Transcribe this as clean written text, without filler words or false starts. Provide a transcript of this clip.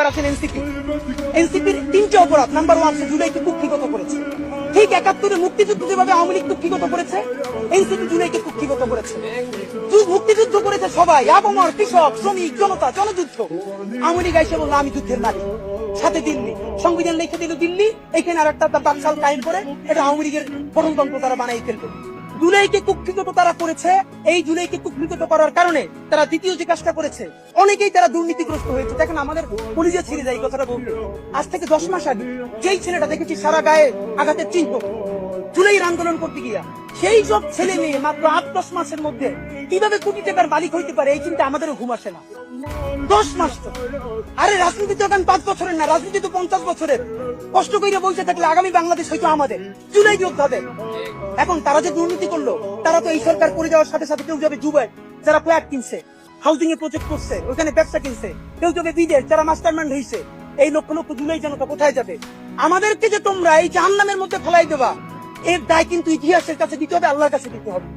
আছেন এনসিপি। এনসিপির তিনটে অপরাধ। নাম্বার 1, সে জুলাইকে কুক্ষিগত করেছে। ঠিক 71-এ মুক্তিযুদ্ধ যেভাবে আওয়ামী লীগ কুক্ষিগত করেছে, এনসিপি জুলাইকে কুক্ষিগত করেছে। মুক্তিযুদ্ধ করেছে সবাই, আবমর, কৃষক, শ্রমিক, জনতা, জনযুদ্ধ। আওয়ামী লীগ এসে বলল আমি যুদ্ধের মালিক। সাথে দিল্লি সংবিধান লিখে দিল দিল্লি, এখানে আর একটা বাকশাল কায়েম করে এটা আওয়ামী লীগের গণতন্ত্র তারা বানাই ফেলবে। জুলাইকে কুক্ষিগত তারা করেছে। এই জুলাইকে কুক্ষিগত করার কারণে তারা দ্বিতীয় যে কাজটা করেছে, অনেকেই তারা দুর্নীতিগ্রস্ত হয়েছে। দেখেন আমাদের কলিজা ছিঁড়ে যায় এই কথাটা বলতে। আজ থেকে 10 মাস আগে যেই ছেলেটা দেখেছি সারা গায়ে আঘাতের চিহ্ন, জুলাইয়ের আন্দোলন করতে গিয়া, সেই সব ছেলে মেয়ে মাত্র 8-10 মাসের মধ্যে কিভাবে কোটি টাকার মালিক হইতে পারে, এই চিন্তা আমাদেরও ঘুম আসে না। 10 মাস তো, আরে রাজনীতি তো এখন 5 বছরের না, রাজনীতি তো 50 বছরের। কষ্ট করে বসে থাকলে আগামী বাংলাদেশ হয়তো আমাদের। জুলাই যোদ্ধাদের। এখন তারা যে দুর্নীতি করলো, তারা তো এই সরকার করে যাওয়ার সাথে সাথে কেউ যাবে দুবাই, যারা ফ্ল্যাট কিনছে, হাউজিং এর প্রজেক্ট করছে, ওখানে ব্যবসা কিনছে, কেউ যাবে বিদেশ, যারা মাস্টারমাইন্ড হয়েছে। এই লক্ষ লক্ষ জুলাই জনতা কোথায় যাবে? আমাদেরকে যে তোমরা এই জাহান্নামের মধ্যে ফেলাই দেবা, এর দায় কিন্তু ইতিহাসের কাছে দিতে হবে, আল্লাহর কাছে দিতে হবে।